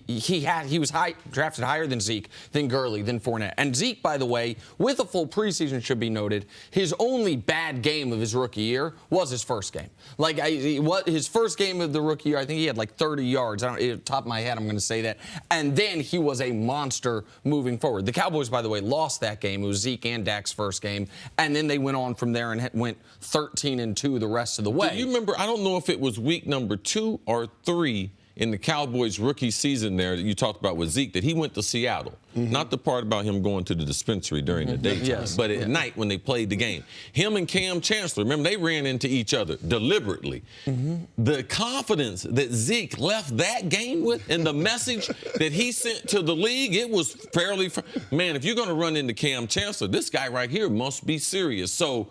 he was drafted higher than Zeke, then Gurley, then Fournette. And Zeke, by the way, with a full preseason, should be noted, his only bad game of his rookie year was his first game. Like, his first game of the rookie year, I think he had like 30 yards. At the top of my head, I'm going to say that. And then he was a monster moving forward. The Cowboys, by the way, lost that game. It was Zeke and Dak's first game. And then they went on from there and went 13-2 the rest of the way. Do you remember, I don't know if it was week number 2 or 3 in the Cowboys' rookie season there that you talked about with Zeke, that he went to Seattle. Not the part about him going to the dispensary during the daytime, but at night when they played the game. Him and Cam Chancellor, remember, they ran into each other deliberately. The confidence that Zeke left that game with and the message that he sent to the league, it was fairly, man, if you're going to run into Cam Chancellor, this guy right here must be serious. So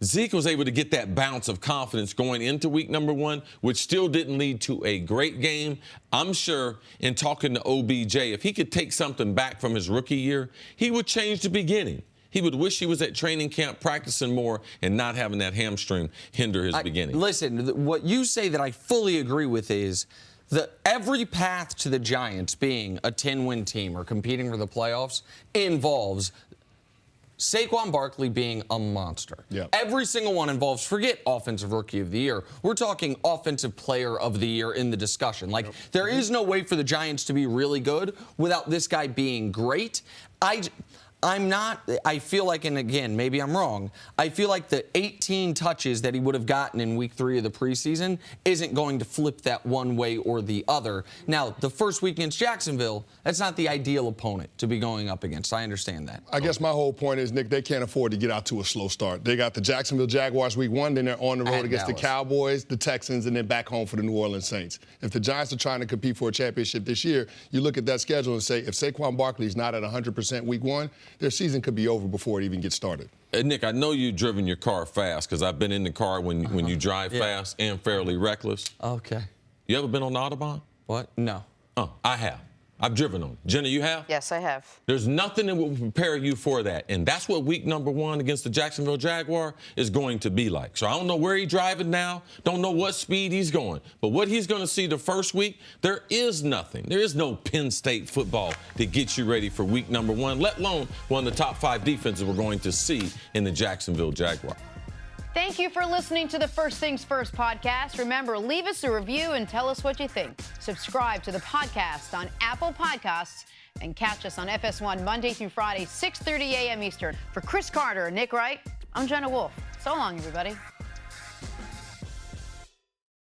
Zeke was able to get that bounce of confidence going into week number 1, which still didn't lead to a great game. I'm sure in talking to OBJ, if he could take something back from his rookie year, he would change the beginning. He would wish he was at training camp practicing more and not having that hamstring hinder his beginning. Listen, what you say that I fully agree with is every path to the Giants being a 10-win team or competing for the playoffs involves Saquon Barkley being a monster. Yep. Every single one involves, forget Offensive Rookie of the Year. We're talking Offensive Player of the Year in the discussion. Like, there is no way for the Giants to be really good without this guy being great. I feel like, and again, maybe I'm wrong, I feel like the 18 touches that he would have gotten in week 3 of the preseason isn't going to flip that one way or the other. Now, the first week against Jacksonville, that's not the ideal opponent to be going up against. I understand that. I guess my whole point is, Nick, they can't afford to get out to a slow start. They got the Jacksonville Jaguars week 1, then they're on the road against Dallas. the Cowboys, the Texans, and then back home for the New Orleans Saints. If the Giants are trying to compete for a championship this year, you look at that schedule and say, if Saquon Barkley is not at 100% week 1, their season could be over before it even gets started. Nick, I know you've driven your car fast because I've been in the car when you drive fast and fairly reckless. Okay. You ever been on the Autobahn? What? No. Oh, I have. I've driven on it. Jenna, you have? Yes, I have. There's nothing that will prepare you for that. And that's what week number 1 against the Jacksonville Jaguar is going to be like. So I don't know where he's driving now, don't know what speed he's going. But what he's going to see the first week, there is nothing. There is no Penn State football that gets you ready for week number 1, let alone one of the top 5 defenses we're going to see in the Jacksonville Jaguar. Thank you for listening to the First Things First podcast. Remember, leave us a review and tell us what you think. Subscribe to the podcast on Apple Podcasts and catch us on FS1 Monday through Friday, 6:30 a.m. Eastern. For Cris Carter and Nick Wright, I'm Jenna Wolfe. So long, everybody.